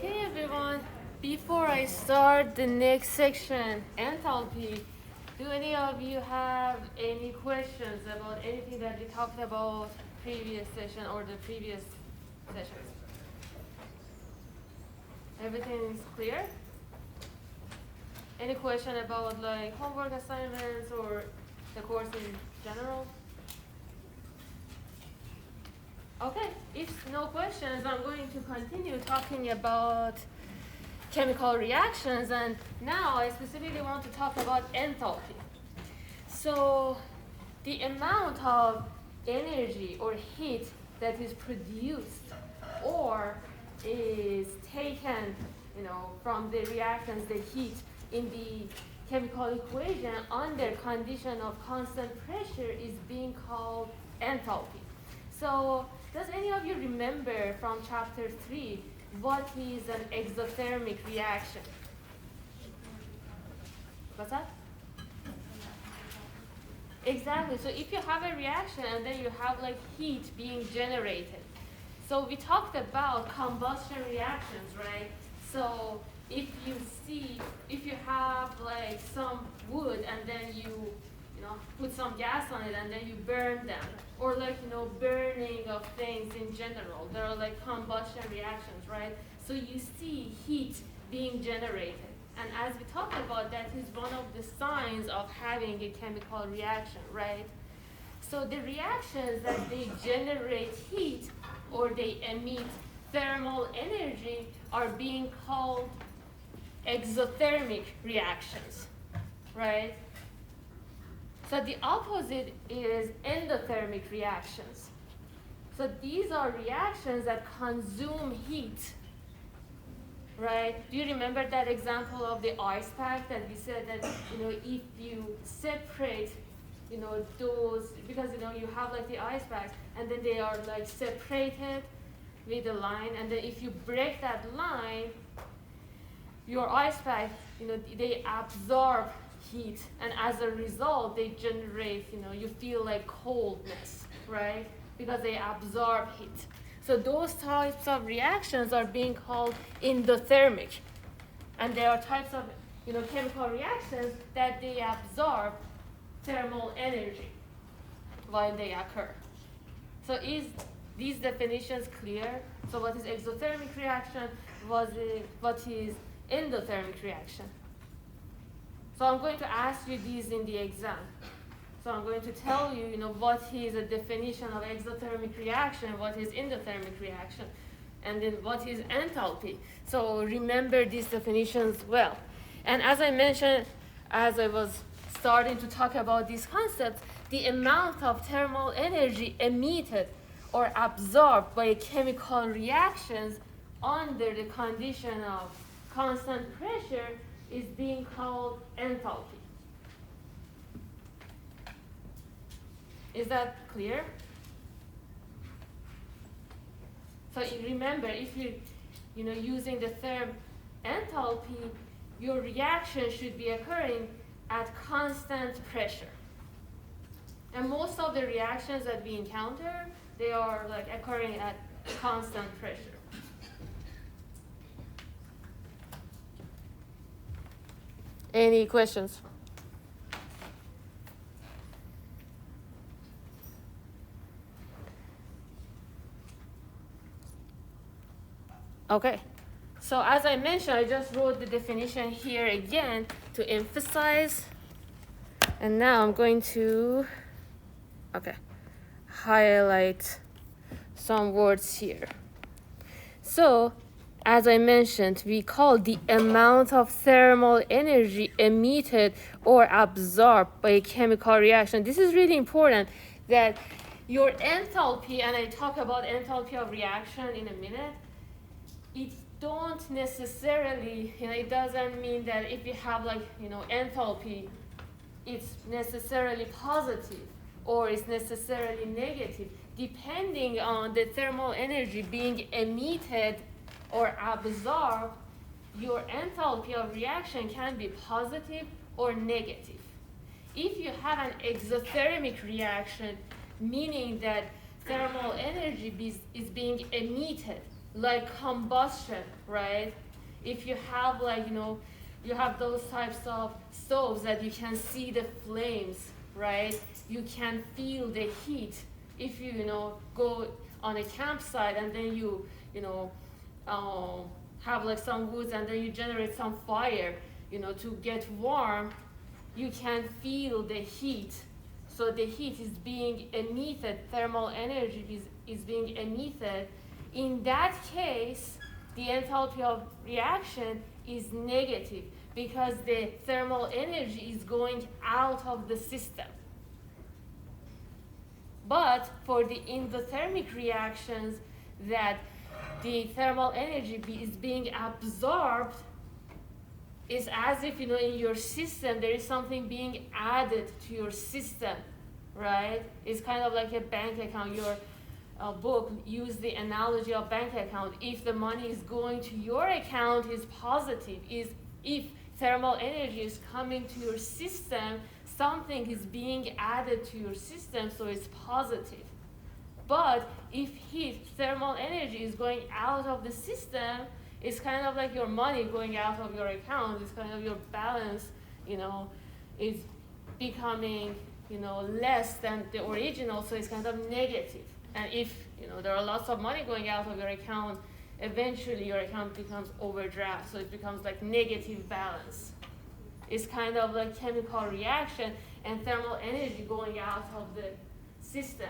Okay, everyone. Before I start the next section, enthalpy, do any of you have any questions about anything that we talked about previous session or the previous sessions? Everything is clear? Any question about like homework assignments or the course in general? Okay, if no questions, I'm going to continue talking about chemical reactions, and now I specifically want to talk about enthalpy. So the amount of energy or heat that is produced or is taken, from the reactants, the heat in the chemical equation under condition of constant pressure is being called enthalpy. So does any of you remember from chapter 3 what is an exothermic reaction? What's that? Exactly. So if you have a reaction and then you have like heat being generated. So we talked about combustion reactions, right? So if you have like some wood and then you put some gas on it and then you burn them, or like burning of things in general, there are like combustion reactions, right? So you see heat being generated, and as we talked about, that is one of the signs of having a chemical reaction, right? So the reactions that they generate heat or they emit thermal energy are being called exothermic reactions, right? So the opposite is endothermic reactions. So these are reactions that consume heat, right? Do you remember that example of the ice pack that we said that, if you separate, those, because, you have like the ice packs and then they are like separated with a line, and then if you break that line, your ice pack, they absorb heat, and as a result they generate, you feel like coldness, right? Because they absorb heat. So those types of reactions are being called endothermic, and there are types of chemical reactions that they absorb thermal energy while they occur. So is these definitions clear? So what is exothermic reaction? What is endothermic reaction? So I'm going to ask you these in the exam. So I'm going to tell you, what is a definition of exothermic reaction, what is endothermic reaction, and then what is enthalpy. So remember these definitions well. And as I mentioned, as I was starting to talk about these concepts, the amount of thermal energy emitted or absorbed by chemical reactions under the condition of constant pressure is being called enthalpy. Is that clear? So remember, if you're using the term enthalpy, your reaction should be occurring at constant pressure. And most of the reactions that we encounter, they are like occurring at constant pressure. Any questions? Okay. So as I mentioned, I just wrote the definition here again to emphasize. And now I'm going to, highlight some words here. So, as I mentioned, we call the amount of thermal energy emitted or absorbed by a chemical reaction. This is really important, that your enthalpy, and I talk about enthalpy of reaction in a minute, it don't necessarily, it doesn't mean that if you have enthalpy, it's necessarily positive or it's necessarily negative. Depending on the thermal energy being emitted or absorbed, your enthalpy of reaction can be positive or negative. If you have an exothermic reaction, meaning that thermal energy is being emitted, like combustion, right? If you have you have those types of stoves that you can see the flames, right? You can feel the heat. If you go on a campsite and then you have some woods and then you generate some fire, to get warm, you can feel the heat. So the heat is being emitted, thermal energy is being emitted. In that case, the enthalpy of reaction is negative because the thermal energy is going out of the system. But for the endothermic reactions, that the thermal energy is being absorbed, is as if in your system there is something being added to your system, right? It's kind of like a bank account. Your book use the analogy of bank account. If the money is going to your account, is positive. If thermal energy is coming to your system, something is being added to your system, so it's positive. But if thermal energy is going out of the system, it's kind of like your money going out of your account. It's kind of your balance, is becoming, less than the original, so it's kind of negative. And if there are lots of money going out of your account, eventually your account becomes overdraft, so it becomes like negative balance. It's kind of like chemical reaction and thermal energy going out of the system,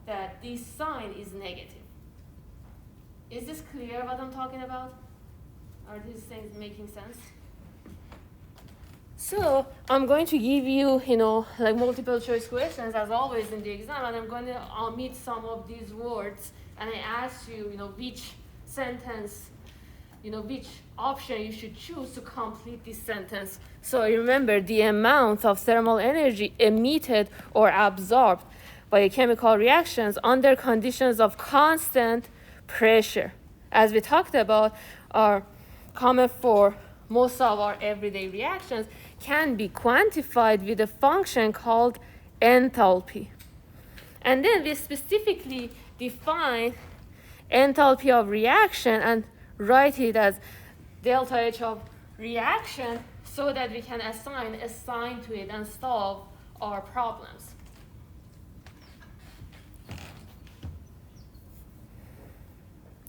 that this sign is negative. Is this clear what I'm talking about? Are these things making sense? So I'm going to give you, multiple choice questions as always in the exam, and I'm going to omit some of these words, and I ask you, which sentence, which option you should choose to complete this sentence. So remember, the amount of thermal energy emitted or absorbed by chemical reactions under conditions of constant pressure, as we talked about, are common for most of our everyday reactions, can be quantified with a function called enthalpy. And then we specifically define enthalpy of reaction and write it as delta H of reaction so that we can assign a sign to it and solve our problems.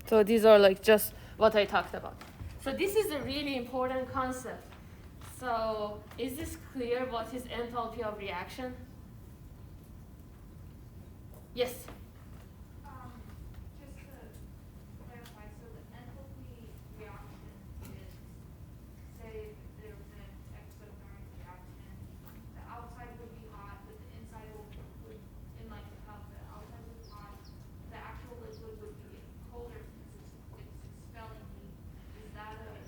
So these are just what I talked about. So this is a really important concept. So is this clear what is enthalpy of reaction? Yes? Just to clarify, so the enthalpy reaction is, say there's an exothermic reaction, the outside would be hot, but the inside would in the cup, the outside would be hot, the actual liquid would be colder since it's expelling heat. Is that a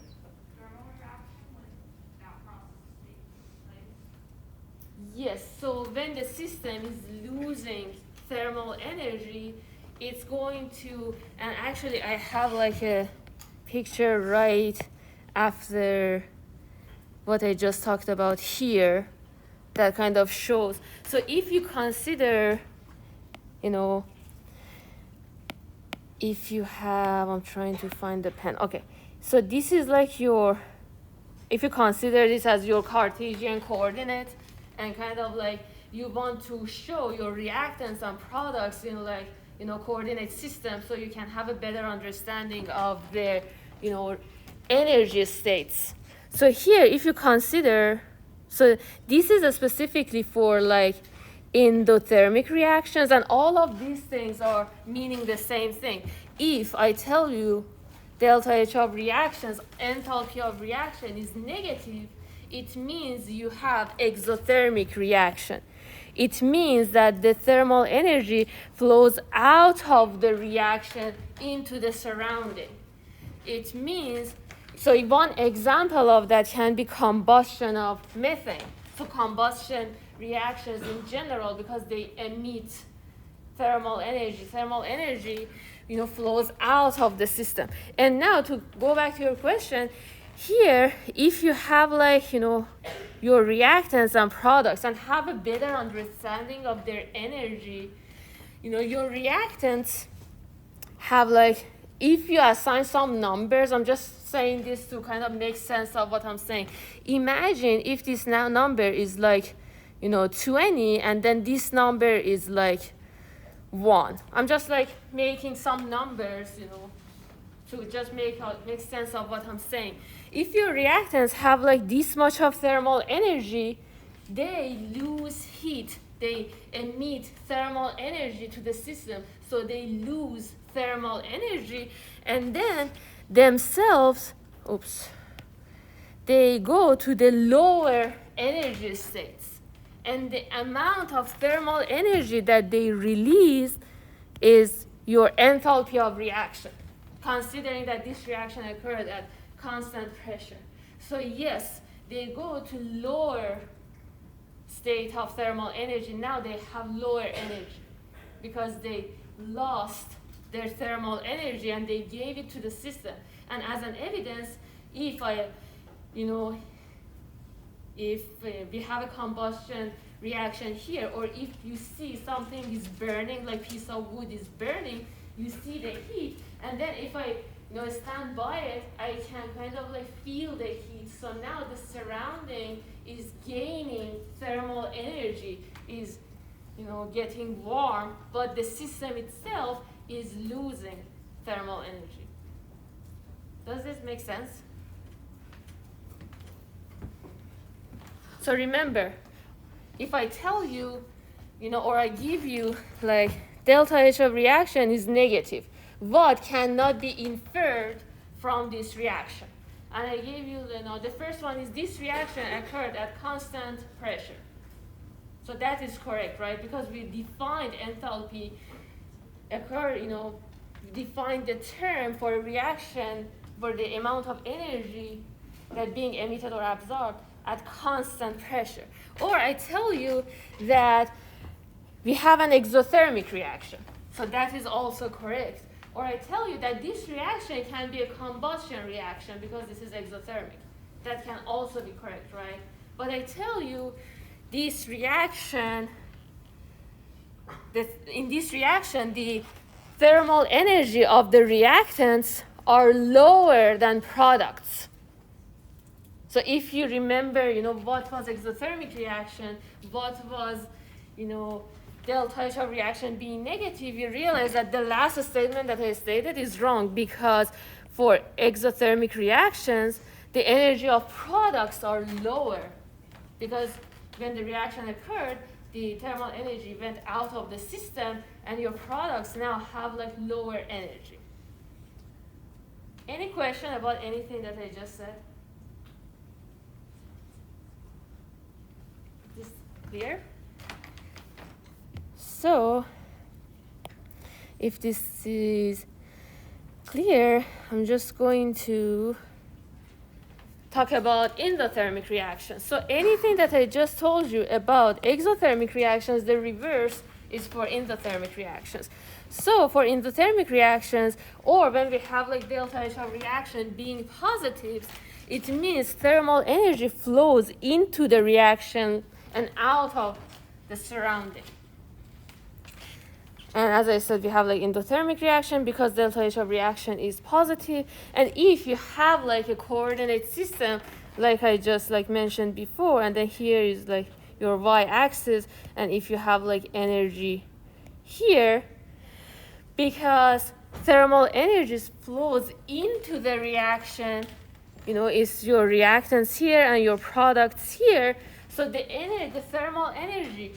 thermal reaction when that process is taking place? Yes, so when the system is losing thermal energy, it's going to, and actually I have a picture right after what I just talked about here that kind of shows. So if you consider, if you have, I'm trying to find the pen. Okay, so this is your if you consider this as your Cartesian coordinate, and kind of like you want to show your reactants and products in like, coordinate system, so you can have a better understanding of their, energy states. So here, if you consider, so this is specifically for like endothermic reactions, and all of these things are meaning the same thing. If I tell you delta H of reactions, enthalpy of reaction is negative, it means you have exothermic reaction. It means that the thermal energy flows out of the reaction into the surrounding. It means, so one example of that can be combustion of methane. So combustion reactions in general, because they emit thermal energy. Thermal energy, flows out of the system. And now to go back to your question, here, if you have like, your reactants and products and have a better understanding of their energy, your reactants have like, if you assign some numbers, I'm just saying this to kind of make sense of what I'm saying. Imagine if this now number is like, 20, and then this number is like 1. I'm just like making some numbers, to just make sense of what I'm saying. If your reactants have like this much of thermal energy, they lose heat. They emit thermal energy to the system, so they lose thermal energy, and then themselves, they go to the lower energy states. And the amount of thermal energy that they release is your enthalpy of reaction, considering that this reaction occurred at constant pressure. So yes, they go to lower state of thermal energy. Now they have lower energy because they lost their thermal energy and they gave it to the system. And as an evidence, if we have a combustion reaction here, or if you see something is burning, like piece of wood is burning, you see the heat, and then if I stand by it, I can kind of like feel the heat. So now the surrounding is gaining thermal energy, is getting warm, but the system itself is losing thermal energy. Does this make sense? So remember, if I tell you, or I give you like delta H of reaction is negative, what cannot be inferred from this reaction? And I gave you, the first one is this reaction occurred at constant pressure. So that is correct, right? Because we defined enthalpy defined the term for a reaction for the amount of energy that being emitted or absorbed at constant pressure. Or I tell you that we have an exothermic reaction. So that is also correct. Or I tell you that this reaction can be a combustion reaction because this is exothermic. That can also be correct, right? But I tell you this reaction, in this reaction, the thermal energy of the reactants are lower than products. So if you remember, what was exothermic reaction, what was, delta H of reaction being negative, you realize that the last statement that I stated is wrong, because for exothermic reactions, the energy of products are lower, because when the reaction occurred, the thermal energy went out of the system, and your products now have like lower energy. Any question about anything that I just said? Is this clear? So, if this is clear, I'm just going to talk about endothermic reactions. So anything that I just told you about exothermic reactions, the reverse is for endothermic reactions. So for endothermic reactions, or when we have like delta H of reaction being positives, it means thermal energy flows into the reaction and out of the surrounding. And as I said, we have like endothermic reaction because delta H of reaction is positive. And if you have like a coordinate system, like I just like mentioned before, and then here is like your y-axis, and if you have like energy here, because thermal energy flows into the reaction, it's your reactants here and your products here. So the thermal energy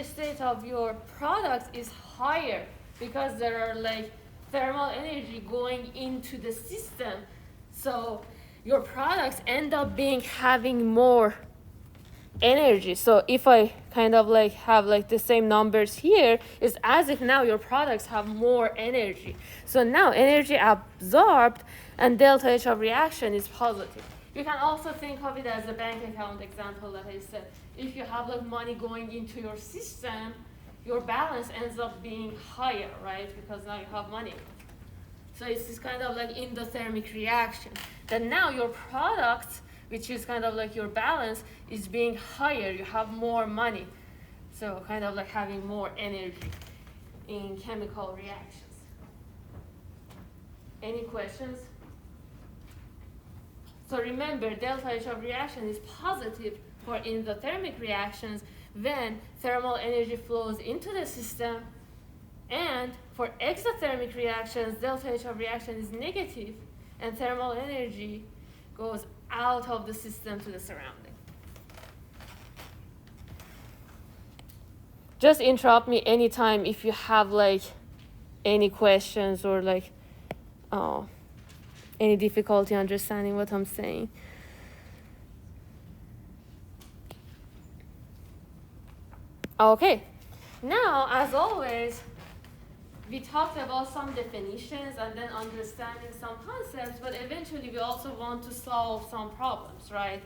state of your products is higher because there are like thermal energy going into the system. So your products end up having more energy. So if I kind of like have like the same numbers here, it's as if now your products have more energy. So now energy absorbed and delta H of reaction is positive. You can also think of it as a bank account example that I said. If you have like money going into your system, your balance ends up being higher, right? Because now you have money. So it's this kind of like endothermic reaction. Then now your product, which is kind of like your balance, is being higher. You have more money. So kind of like having more energy in chemical reactions. Any questions? So remember, delta H of reaction is positive for endothermic reactions when thermal energy flows into the system. And for exothermic reactions, delta H of reaction is negative and thermal energy goes out of the system to the surrounding. Just interrupt me anytime if you have like any questions or like any difficulty understanding what I'm saying. Okay, now as always, we talked about some definitions and then understanding some concepts, but eventually we also want to solve some problems, right?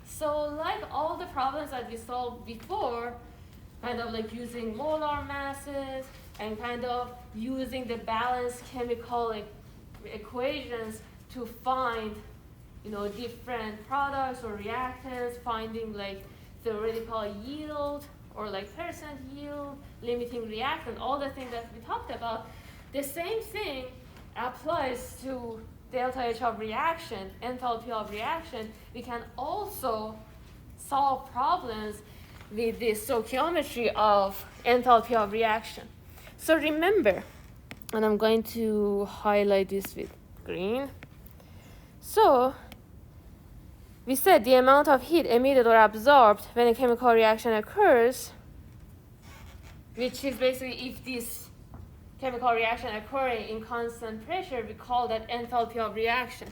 So like all the problems that we solved before, kind of like using molar masses and kind of using the balanced chemical equations to find, different products or reactants, finding like theoretical yield or like percent yield, limiting reactant, all the things that we talked about. The same thing applies to delta H of reaction, enthalpy of reaction. We can also solve problems with the stoichiometry of enthalpy of reaction. So remember, and I'm going to highlight this with green. So we said the amount of heat emitted or absorbed when a chemical reaction occurs, which is basically if this chemical reaction occurring in constant pressure, we call that enthalpy of reaction.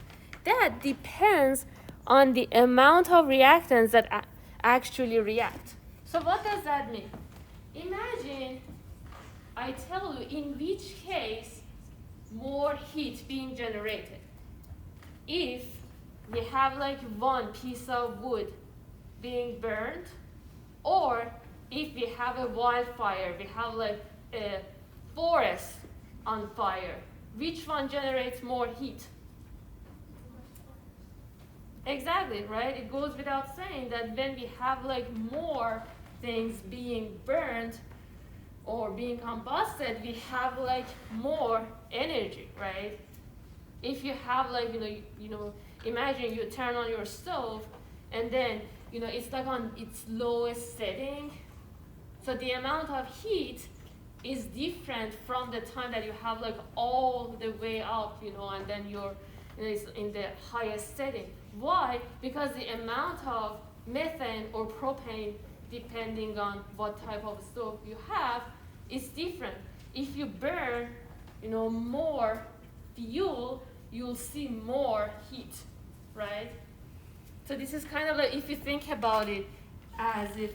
That depends on the amount of reactants that actually react. So what does that mean? Imagine I tell you in which case more heat being generated. If we have like one piece of wood being burned, or if we have a wildfire, we have like a forest on fire, which one generates more heat? Exactly, right? It goes without saying that when we have like more things being burned or being combusted, we have like more energy, right? If you have like, imagine you turn on your stove and then, it's like on its lowest setting. So the amount of heat is different from the time that you have like all the way up, and then you're it's in the highest setting. Why? Because the amount of methane or propane, depending on what type of stove you have, is different. If you burn, more fuel, you'll see more heat, right? So this is kind of like, if you think about it as if,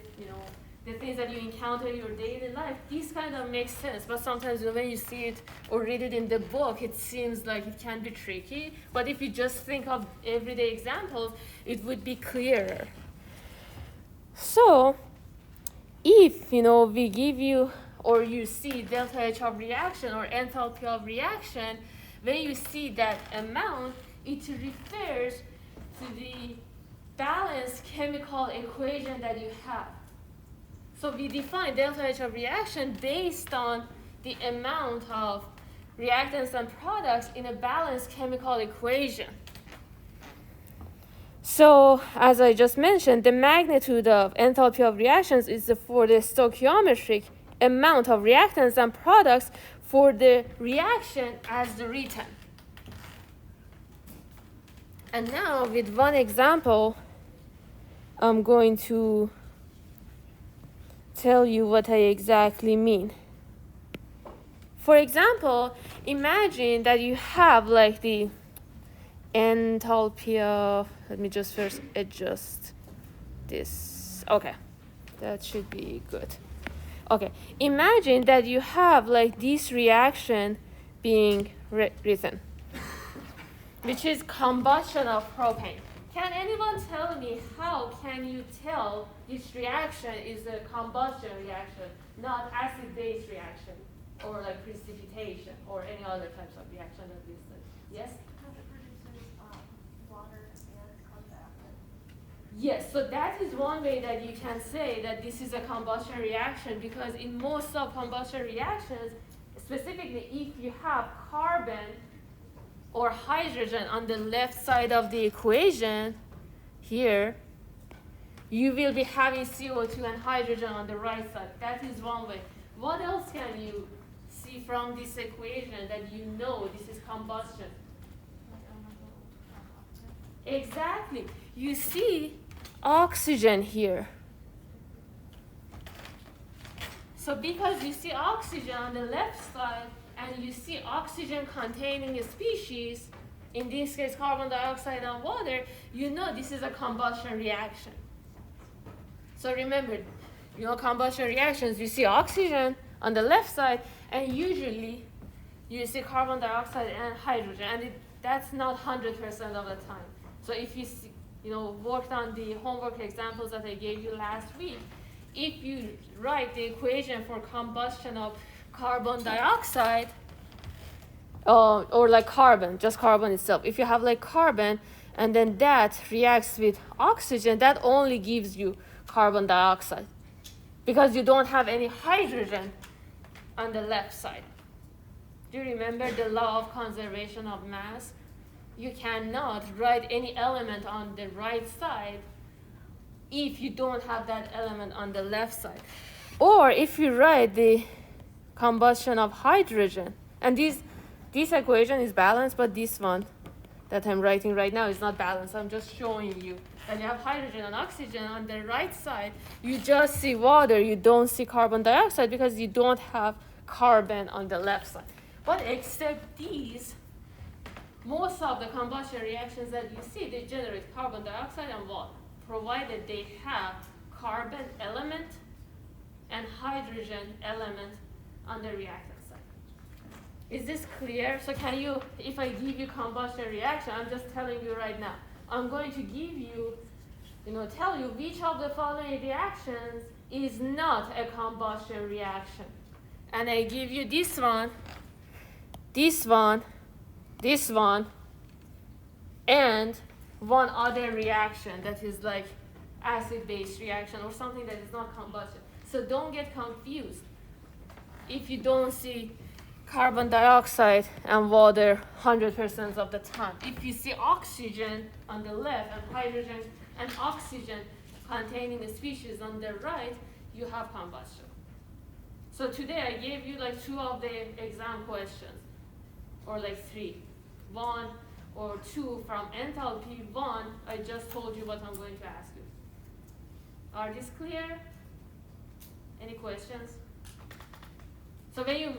the things that you encounter in your daily life, this kind of makes sense. But sometimes when you see it or read it in the book, it seems like it can be tricky. But if you just think of everyday examples, it would be clearer. So if, we give you or you see delta H of reaction or enthalpy of reaction, when you see that amount, it refers to the balanced chemical equation that you have. So we define delta H of reaction based on the amount of reactants and products in a balanced chemical equation. So, as I just mentioned, the magnitude of enthalpy of reactions is for the stoichiometric amount of reactants and products for the reaction as the written. And now, with one example, I'm going to tell you what I exactly mean. For example, imagine that you have like the enthalpy of, let me just first adjust this. Okay, that should be good. Okay, imagine that you have like this reaction being written, which is combustion of propane. Can anyone tell me how can you tell this reaction is a combustion reaction, not acid-base reaction, or like precipitation, or any other types of reaction that we study? Yes? Because it produces water and carbon dioxide. Yes, so that is one way that you can say that this is a combustion reaction, because in most of combustion reactions, specifically if you have carbon or hydrogen on the left side of the equation here, you will be having CO2 and hydrogen on the right side. That is one way. What else can you see from this equation that you know this is combustion? Exactly. You see oxygen here. So because you see oxygen on the left side and you see oxygen containing a species, in this case carbon dioxide and water, you know this is a combustion reaction. So remember, you know combustion reactions, you see oxygen on the left side and usually you see carbon dioxide and hydrogen, and that's not 100% of the time. So if you see, worked on the homework examples that I gave you last week, if you write the equation for combustion of carbon dioxide, or like carbon, just carbon itself, if you have like carbon and then that reacts with oxygen, that only gives you carbon dioxide because you don't have any hydrogen on the left side. Do you remember the law of conservation of mass? You cannot write any element on the right side if you don't have that element on the left side. Or if you write the combustion of hydrogen, and this equation is balanced, but this one that I'm writing right now is not balanced. I'm just showing you that you have hydrogen and oxygen on the right side. You just see water, you don't see carbon dioxide because you don't have carbon on the left side. But except these, most of the combustion reactions that you see, they generate carbon dioxide and water, provided they have carbon element and hydrogen element on the reactant side. Is this clear? So can you, if I give you combustion reaction, I'm just telling you right now, I'm going to give you, tell you which of the following reactions is not a combustion reaction. And I give you this one, this one, this one, and one other reaction that is like acid-base reaction or something that is not combustion. So don't get confused if you don't see carbon dioxide and water 100% of the time. If you see oxygen on the left and hydrogen and oxygen containing a species on the right, you have combustion. So today I gave you like 2 of the exam questions, or like 3. 1 or 2 from enthalpy. 1, I just told you what I'm going to ask you. Are these clear? Any questions? So when you,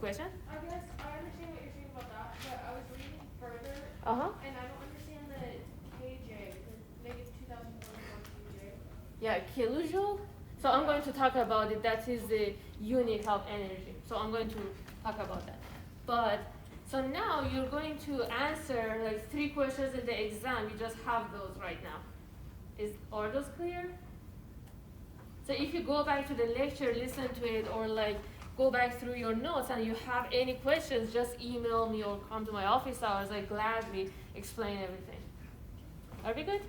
question? I guess I understand what you're saying about that, but I was reading further, and I don't understand the KJ, the negative 2041 KJ. Yeah, kilojoule. So I'm going to talk about it. That is the unit of energy. So I'm going to talk about that. But so now you're going to answer like 3 questions in the exam. You just have those right now. Are those clear? So if you go back to the lecture, listen to it, or like go back through your notes and you have any questions, just email me or come to my office hours. I gladly explain everything. Are we good?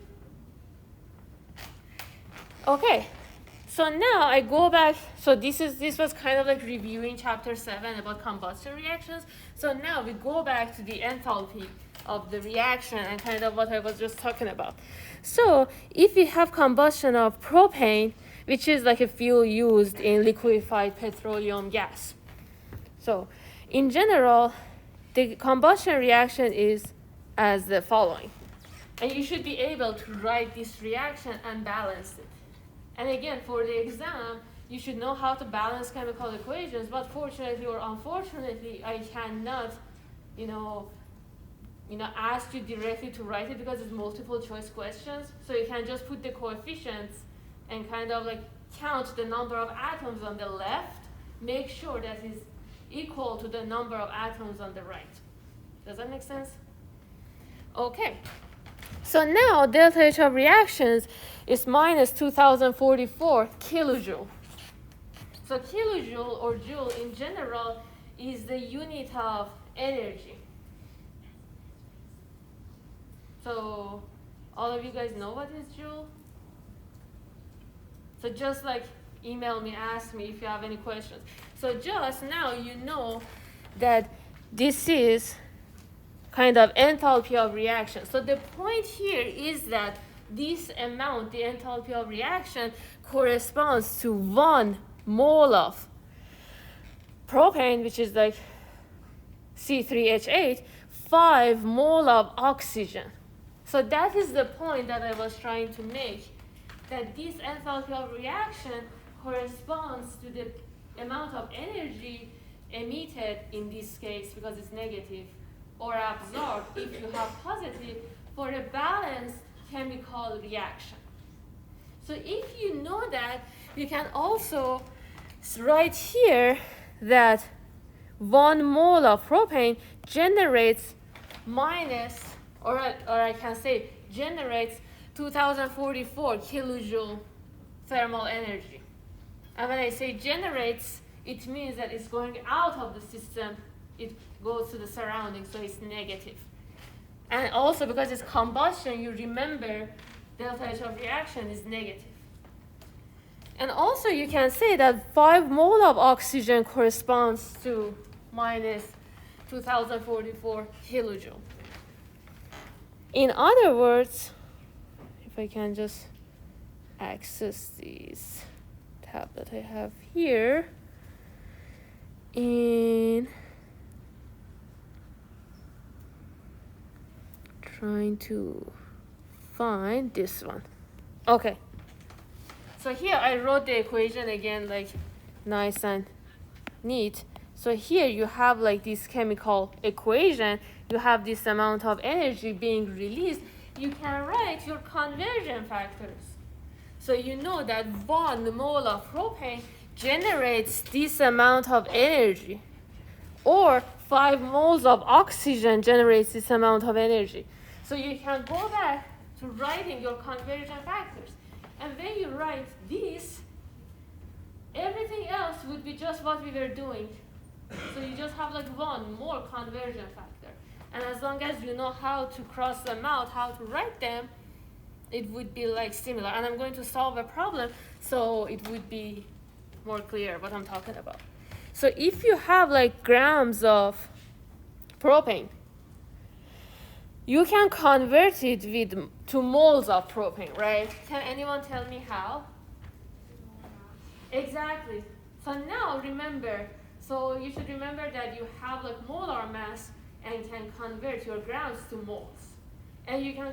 Okay. So now I go back. So this was kind of like reviewing chapter 7 about combustion reactions. So now we go back to the enthalpy of the reaction and kind of what I was just talking about. So if we have combustion of propane, which is like a fuel used in liquefied petroleum gas. So in general, the combustion reaction is as the following. And you should be able to write this reaction and balance it. And again, for the exam, you should know how to balance chemical equations, but fortunately or unfortunately, I cannot, ask you directly to write it because it's multiple choice questions. So you can just put the coefficients and kind of like count the number of atoms on the left, make sure that is equal to the number of atoms on the right. Does that make sense? Okay. So now delta H of reactions is minus 2044 kilojoule. So kilojoule or joule in general is the unit of energy. So all of you guys know what is joule? So just like email me, ask me if you have any questions. So just now you know that this is kind of enthalpy of reaction. So the point here is that this amount, the enthalpy of reaction, corresponds to 1 mole of propane, which is like C3H8, 5 mole of oxygen. So that is the point that I was trying to make, that this enthalpy of reaction corresponds to the amount of energy emitted in this case, because it's negative, or absorbed if you have positive, for a balanced chemical reaction. So if you know that, you can also write here that 1 mole of propane generates or I can say generates 2044 kilojoule thermal energy. And when I say generates, it means that it's going out of the system, it goes to the surroundings, so it's negative. And also because it's combustion, you remember delta H of reaction is negative. And also you can say that 5 mole of oxygen corresponds to minus 2044 kilojoule. In other words, if I can just access this tab that I have here, in trying to find this one. Okay. So here I wrote the equation again, like nice and neat. So here you have like this chemical equation. You have this amount of energy being released. You can write your conversion factors. So you know that 1 mole of propane generates this amount of energy, or 5 moles of oxygen generates this amount of energy. So you can go back to writing your conversion factors. And when you write this, everything else would be just what we were doing. So you just have like 1 more conversion factor. And as long as you know how to cross them out, how to write them, it would be like similar. And I'm going to solve a problem, so it would be more clear what I'm talking about. So if you have like grams of propane, you can convert it to moles of propane, right? Can anyone tell me how? Exactly. So now remember, so you should remember that you have like molar mass and can convert your grams to moles. And you can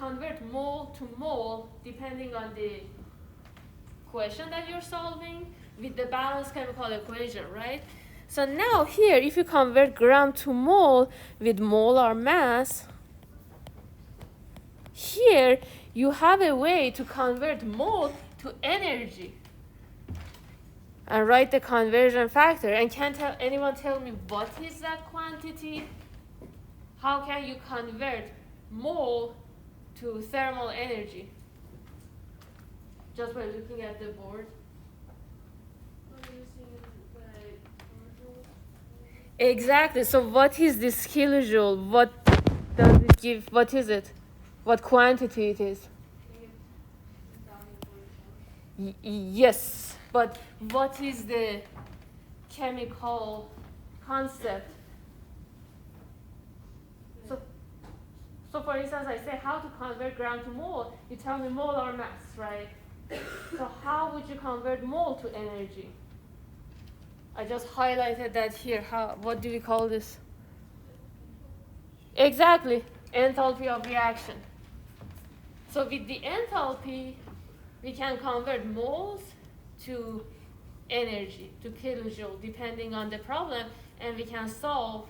convert mole to mole depending on the question that you're solving with the balanced chemical equation, right? So now here, if you convert gram to mole with molar mass, here you have a way to convert mole to energy and write the conversion factor. And can anyone tell me what is that quantity? How can you convert mole to thermal energy? Just by looking at the board. Exactly. So what is this kilojoule? What does it give? What is it? What quantity it is? Yes, but what is the chemical concept? So for instance, I say how to convert gram to mole. You tell me molar mass, right? So how would you convert mole to energy? I just highlighted that here. What do we call this? Exactly, enthalpy of reaction. So with the enthalpy, we can convert moles to energy, to kilojoule, depending on the problem, and we can solve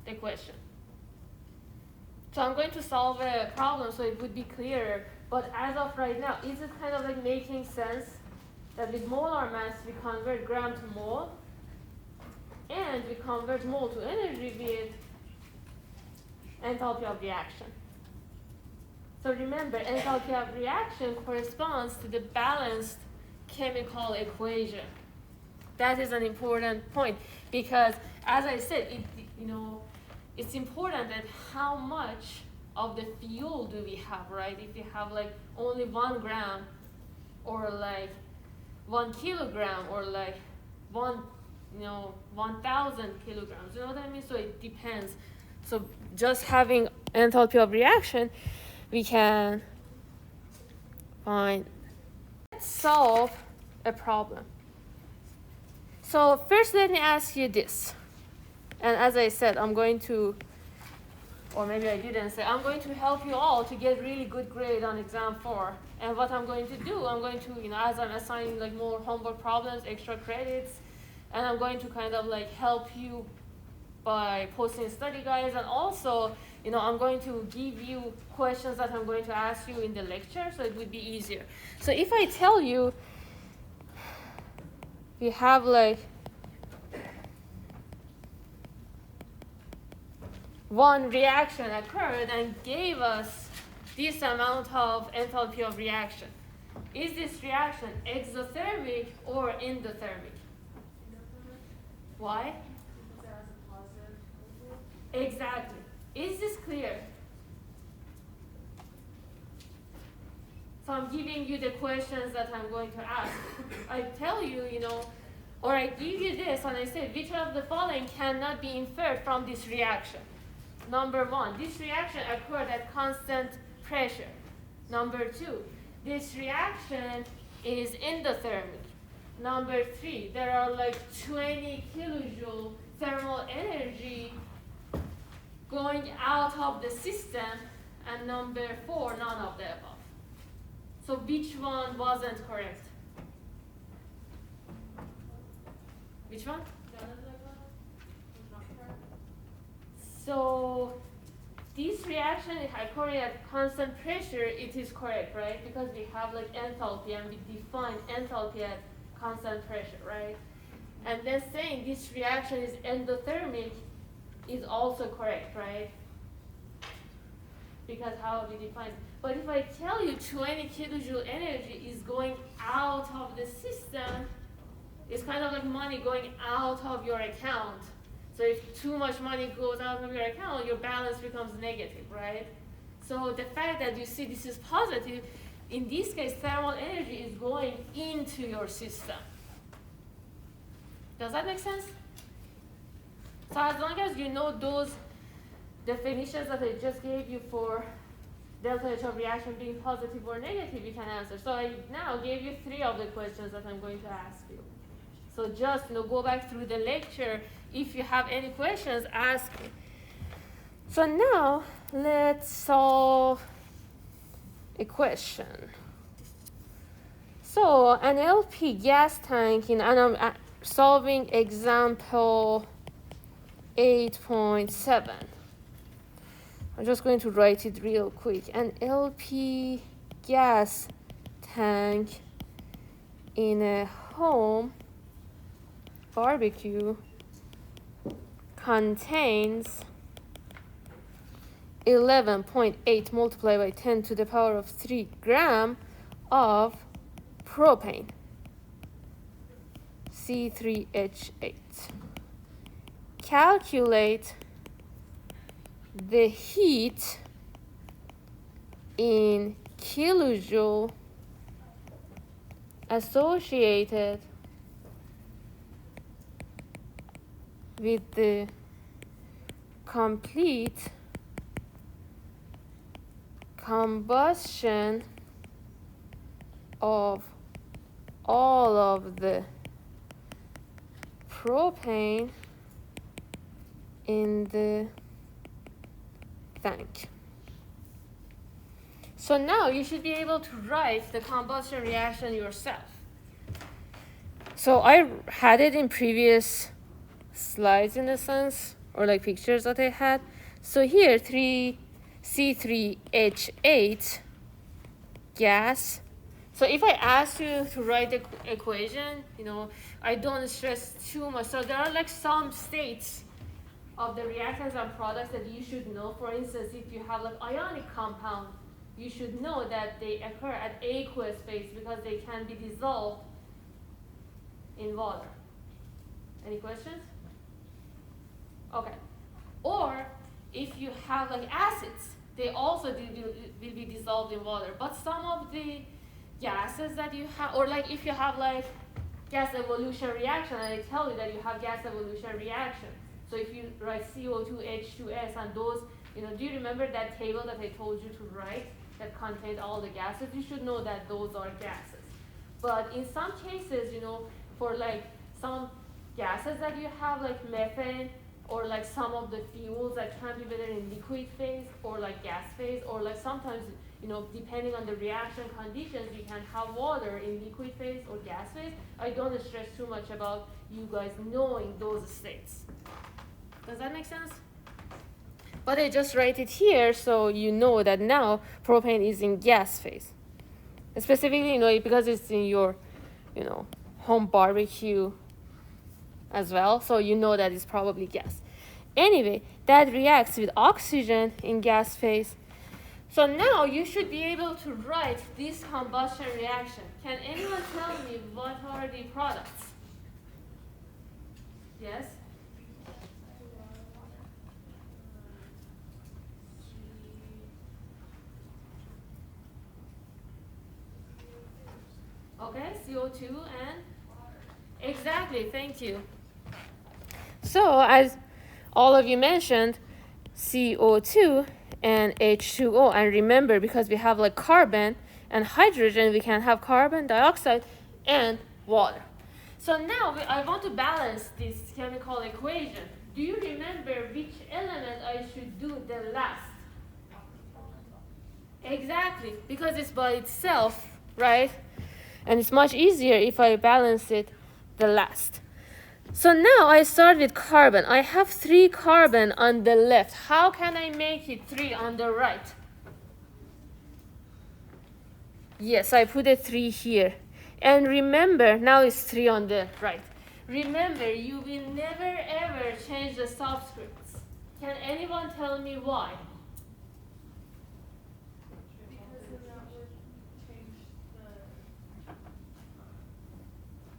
the question. So I'm going to solve a problem so it would be clearer, but as of right now, is it kind of like making sense that with molar mass, we convert gram to mole, and we convert mole to energy with enthalpy of reaction? So remember, enthalpy of reaction corresponds to the balanced chemical equation. That is an important point because, as I said, it's important that how much of the fuel do we have, right? If you have like only 1 gram or like 1 kilogram or like 1,000 kilograms, you know what I mean? So it depends. So just having enthalpy of reaction, we can find, let's solve a problem. So first let me ask you this. And as I said, I'm going to, or maybe I didn't say, I'm going to help you all to get really good grade on exam 4. And what I'm going to do, I'm going to, as I'm assigning like more homework problems, extra credits, and I'm going to kind of like help you by posting study guides, and also, I'm going to give you questions that I'm going to ask you in the lecture, so it would be easier. So if I tell you, we have like one reaction occurred and gave us this amount of enthalpy of reaction. Is this reaction exothermic or endothermic? Why? Exactly. Is this clear? So I'm giving you the questions that I'm going to ask. I tell you, or I give you this and I say, which of the following cannot be inferred from this reaction? Number 1, this reaction occurred at constant pressure. Number 2, this reaction is endothermic. Number 3, there are like 20 kilojoule thermal energy going out of the system. And number 4, none of the above. So which one wasn't correct? Which one? So this reaction occurring at constant pressure, it is correct, right? Because we have like enthalpy and we define enthalpy at constant pressure, right? And then saying this reaction is endothermic is also correct, right? Because how we define it. But if I tell you 20 kilojoule energy is going out of the system, it's kind of like money going out of your account. So if too much money goes out of your account, your balance becomes negative, right? So the fact that you see this is positive, in this case, thermal energy is going into your system. Does that make sense? So as long as you know those definitions that I just gave you for delta H of reaction being positive or negative, you can answer. So I now gave you 3 of the questions that I'm going to ask you. So just go back through the lecture. If you have any questions, ask me. So now let's solve a question. So an LP gas tank and I'm solving example 8.7. I'm just going to write it real quick. An LP gas tank in a home barbecue contains 11.8 multiplied by 10 to the power of 3 gram of propane, C3H8. Calculate the heat in kilojoule associated with the complete combustion of all of the propane in the tank. So now you should be able to write the combustion reaction yourself. So I had it in previous slides in a sense, or like pictures that I had. So here 3C3H8 gas. So if I ask you to write the equation, I don't stress too much. So there are like some states of the reactants and products that you should know. For instance, if you have like ionic compound, you should know that they occur at aqueous phase because they can be dissolved in water. Any questions? Okay. Or if you have like acids, they also will be dissolved in water. But some of the gases that you have, or like if you have like gas evolution reaction, and I tell you that you have gas evolution reaction. So if you write CO2, H2S, and those, do you remember that table that I told you to write that contained all the gases? You should know that those are gases. But in some cases, for like some gases that you have, like methane, or like some of the fuels that can be whether in liquid phase or like gas phase, or like sometimes, depending on the reaction conditions, you can have water in liquid phase or gas phase. I don't stress too much about you guys knowing those states. Does that make sense? But I just write it here so you know that now propane is in gas phase. Specifically, because it's in your, home barbecue as well, so you know that it's probably gas. Anyway, that reacts with oxygen in gas phase. So now you should be able to write this combustion reaction. Can anyone tell me what are the products? Yes? Okay, CO2 and? Exactly, thank you. So as all of you mentioned, CO2 and H2O. And remember, because we have like carbon and hydrogen, we can have carbon dioxide and water. So now I want to balance this chemical equation. Do you remember which element I should do the last? Exactly, because it's by itself, right? And it's much easier if I balance it the last. So now I start with carbon. I have 3 carbon on the left. How can I make it 3 on the right? Yes, I put a 3 here. And remember, now it's 3 on the right. Remember, you will never ever change the subscripts. Can anyone tell me why? Because then that would change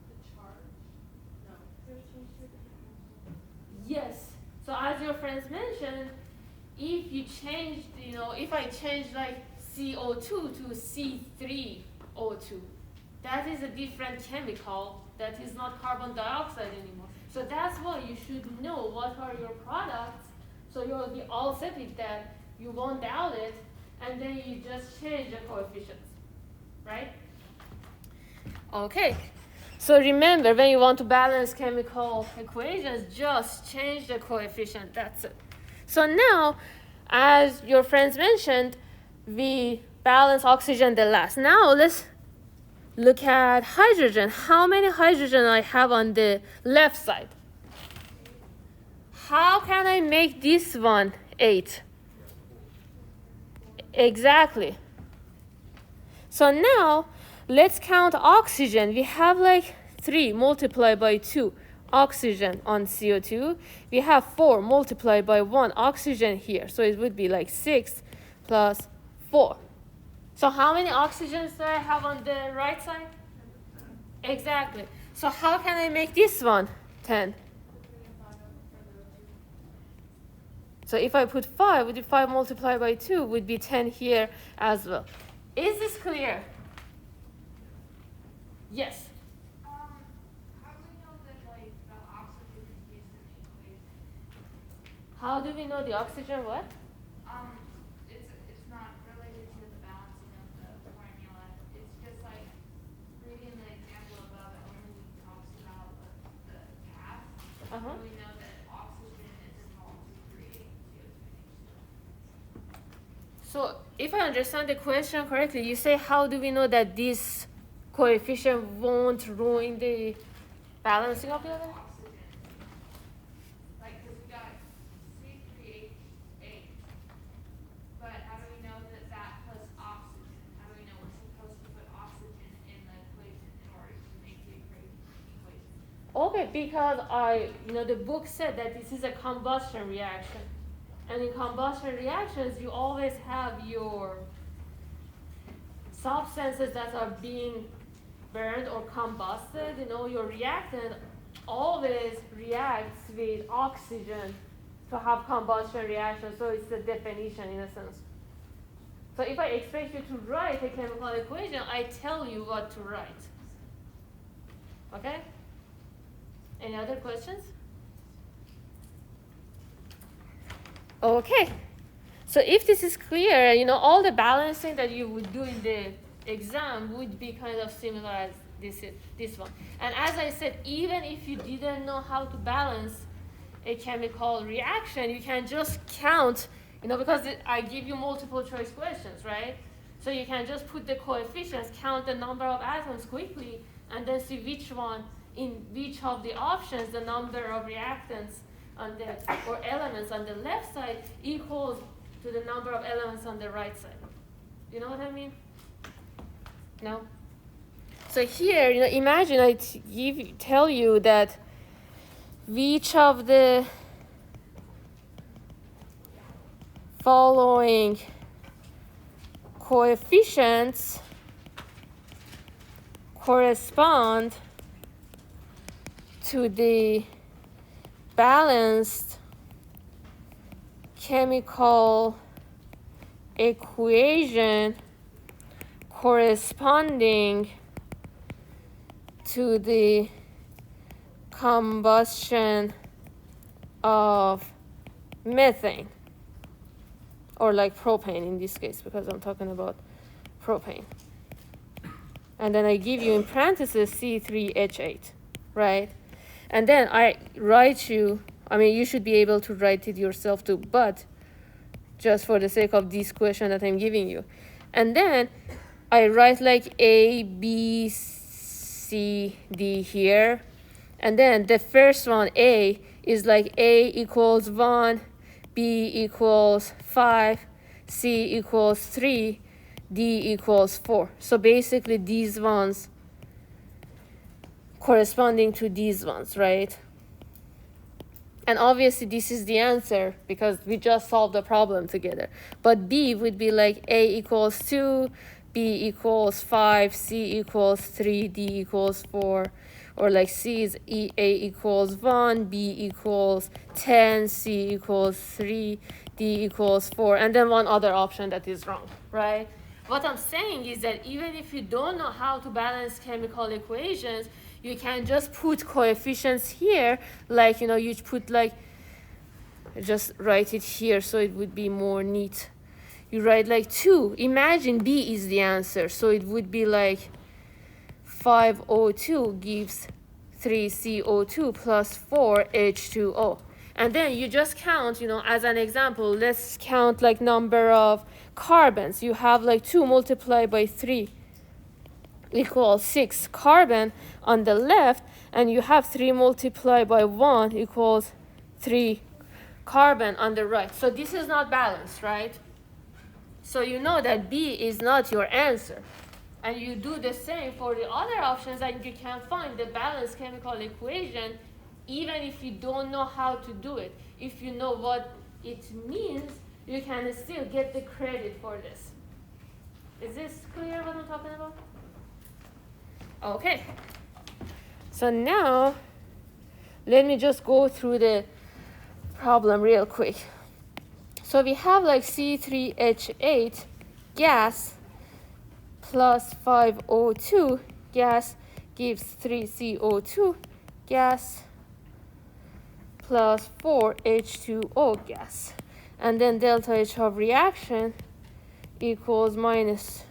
the charge? No. Yes. So as your friends mentioned, if you change, if I change like CO2 to C3O2, that is a different chemical. That is not carbon dioxide anymore. So that's why you should know what are your products. So you'll be all set with that. You won't doubt it. And then you just change the coefficients, right? Okay. So remember, when you want to balance chemical equations, just change the coefficient. That's it. So now, as your friends mentioned, we balance oxygen the last. Now let's look at hydrogen. How many hydrogen I have on the left side? How can I make this one 8? Exactly. So now let's count oxygen. We have like 3 multiplied by 2 oxygen on CO2. We have 4 multiplied by 1 oxygen here. So it would be like 6 plus 4. So how many oxygens do I have on the right side? Exactly. So how can I make this one 10? So if I put 5, would be 5 multiplied by 2 would be 10 here as well. Is this clear? Yes. How do we know that like the oxygen is used in the equation? How do we know the oxygen what? It's not related to the balancing of the formula. It's just like reading the example above, it only talks about the gas. Uh-huh. We know that oxygen is involved in creating CO2 and H2O. So if I understand the question correctly, you say how do we know that this coefficient won't ruin the balancing of the other? Oxygen. Like, because we got C3H8. But how do we know that plus oxygen? How do we know we're supposed to put oxygen in the equation in order to make the equation? Okay, because the book said that this is a combustion reaction. And in combustion reactions, you always have your substances that are being burned or combusted. Your reactant always reacts with oxygen to have combustion reaction. So it's the definition in a sense. So if I expect you to write a chemical equation, I tell you what to write. Okay? Any other questions? Okay. So if this is clear, all the balancing that you would do in the exam would be kind of similar as this one. And as I said, even if you didn't know how to balance a chemical reaction, you can just count, because I give you multiple choice questions, right? So you can just put the coefficients, count the number of atoms quickly, and then see which one in which of the options the number of reactants or elements on the left side equals to the number of elements on the right side. You know what I mean? No? So here, imagine I tell you that which of the following coefficients correspond to the balanced chemical equation corresponding to the combustion of methane, or like propane in this case, because I'm talking about propane. And then I give you in parentheses C3H8, right? And then I write you, you should be able to write it yourself too, but just for the sake of this question that I'm giving you. And then I write like A, B, C, D here. And then the first one, A, is like A equals 1, B equals 5, C equals 3, D equals 4. So basically these ones corresponding to these ones, right? And obviously this is the answer because we just solved the problem together. But B would be like A equals 2, B equals 5, C equals 3, D equals 4. Or like C is A equals 1, B equals 10, C equals 3, D equals 4. And then one other option that is wrong, right? What I'm saying is that even if you don't know how to balance chemical equations, you can just put coefficients here, like, you put like, just write it here so it would be more neat. You write like 2. Imagine B is the answer. So it would be like 5O2 gives 3CO2 plus 4H2O. And then you just count, as an example, let's count like number of carbons. You have like 2 multiplied by 3 equals 6 carbon on the left, and you have 3 multiplied by 1 equals 3 carbon on the right. So this is not balanced, right? So you know that B is not your answer. And you do the same for the other options, and you can find the balanced chemical equation even if you don't know how to do it. If you know what it means, you can still get the credit for this. Is this clear what I'm talking about? Okay. So now, let me just go through the problem real quick. So we have like C3H8 gas plus 5O2 gas gives 3 CO2 gas plus 4 H2O gas. And then delta H of reaction equals minus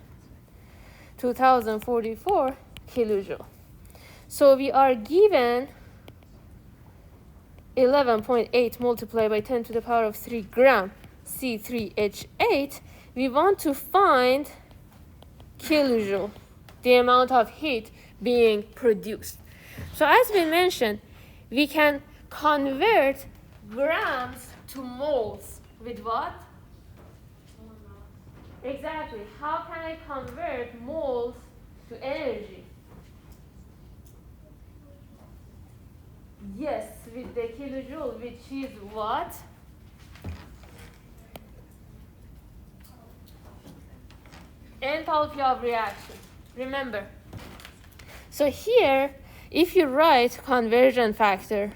2044 kilojoule. So we are given 11.8 multiplied by 10 to the power of 3 gram C3H8. We want to find kilojoule, the amount of heat being produced. So as we mentioned, we can convert grams to moles with what? Exactly. How can I convert moles to energy? Yes, with the kilojoule, which is what? Enthalpy of reaction. Remember. So here, if you write conversion factor,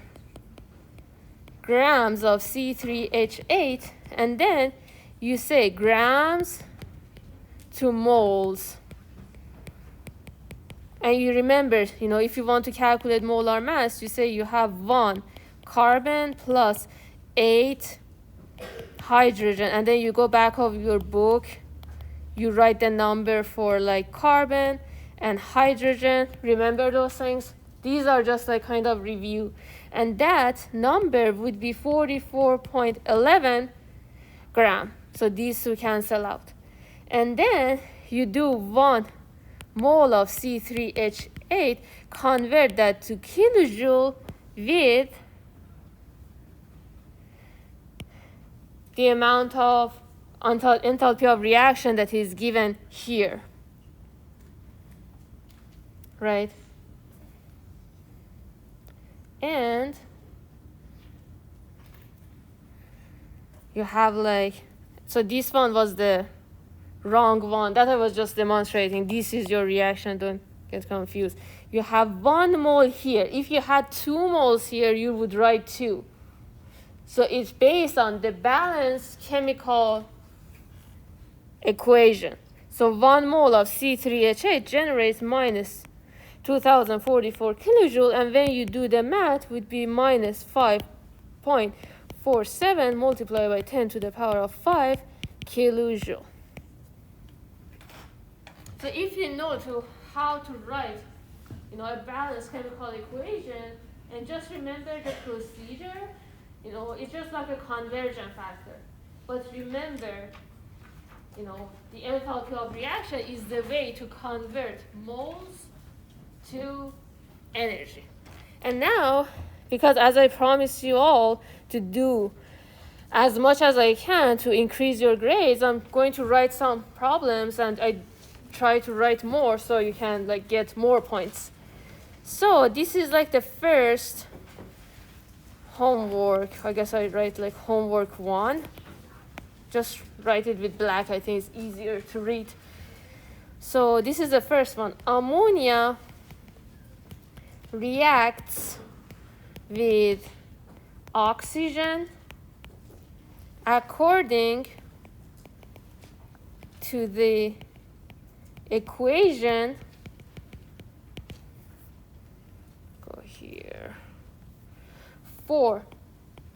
grams of C3H8, and then you say grams to moles. And you remember, if you want to calculate molar mass, you say you have 1 carbon plus 8 hydrogen. And then you go back of your book, you write the number for like carbon and hydrogen. Remember those things? These are just like kind of review. And that number would be 44.11 gram. So these two cancel out. And then you do 1 mole of C3H8, convert that to kilojoule with the amount of enthalpy of reaction that is given here, right? And you have so this one was the wrong one that I was just demonstrating. This is your reaction, don't get confused. You have 1 mole here. If you had 2 moles here, you would write 2. So it's based on the balanced chemical equation. So 1 mole of C3H8 generates minus 2044 kilojoule, and when you do the math, would be minus 5.47 multiplied by 10 to the power of 5 kilojoule. So if you know how to write, a balanced chemical equation, and just remember the procedure, it's just like a conversion factor. But remember, the enthalpy of reaction is the way to convert moles to energy. And now, because as I promised you all to do as much as I can to increase your grades, I'm going to write some problems, and I try to write more so you can get more points. So this is the first homework. I guess I write homework 1. Just write it with black. I think it's easier to read. So this is the first one. Ammonia reacts with oxygen according to the equation. Go here. For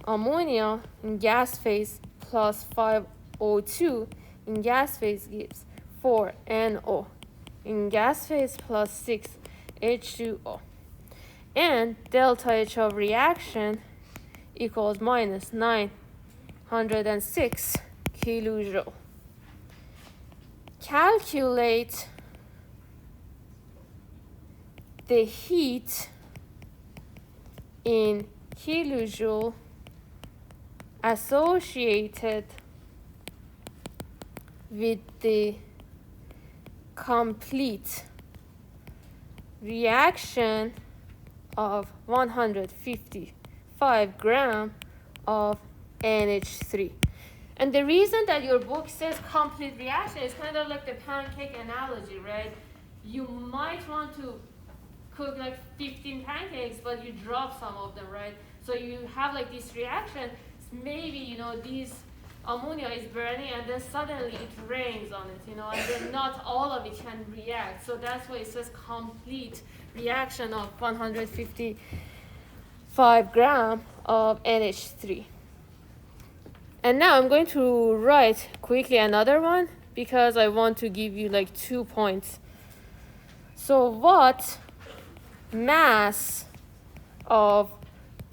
ammonia in gas phase plus 5O2 in gas phase gives 4NO in gas phase plus 6H2O. And delta H of reaction equals minus 906 kilojoule. Calculate the heat in kilojoule associated with the complete reaction of 155 gram of NH3. And the reason that your book says complete reaction is kind of like the pancake analogy, right? You might want to cook 15 pancakes, but you drop some of them, right? So you have this reaction. Maybe these ammonia is burning and then suddenly it rains on it, and then not all of it can react. So that's why it says complete reaction of 155 gram of NH3. And now I'm going to write quickly another one because I want to give you like 2 points. So what mass of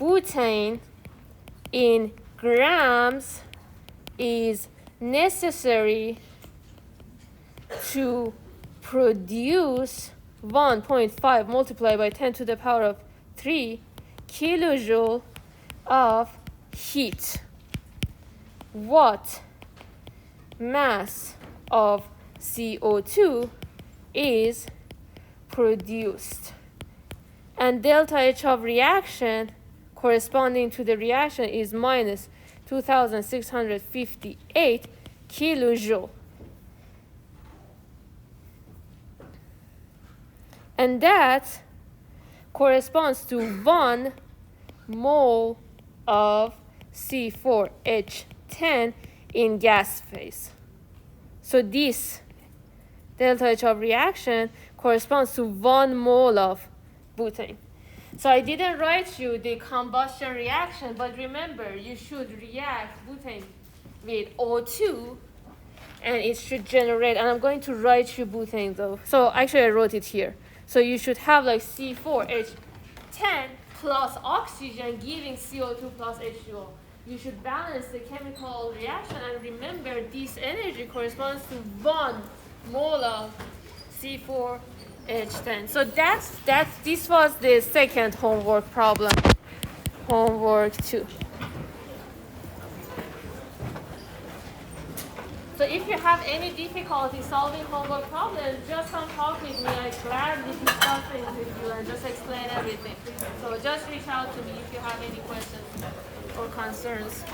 butane in grams is necessary to produce 1.5 multiplied by 10 to the power of 3 kilojoule of heat? What mass of CO2 is produced? And delta H of reaction corresponding to the reaction is minus 2,658 kilojoule. And that corresponds to 1 mole of C4H10 in gas phase. So this delta H of reaction corresponds to 1 mole of butane. So I didn't write you the combustion reaction, but remember, you should react butane with O2, and it should generate, and I'm going to write you butane though. So actually I wrote it here. So you should have like C4H10 plus oxygen giving CO2 plus H2O. You should balance the chemical reaction, and remember this energy corresponds to 1 mole of C4H10. So this was the second homework problem. Homework 2. So if you have any difficulty solving homework problems, just come talk with me. I gladly discuss things with you and just explain everything. So just reach out to me if you have any questions or concerns.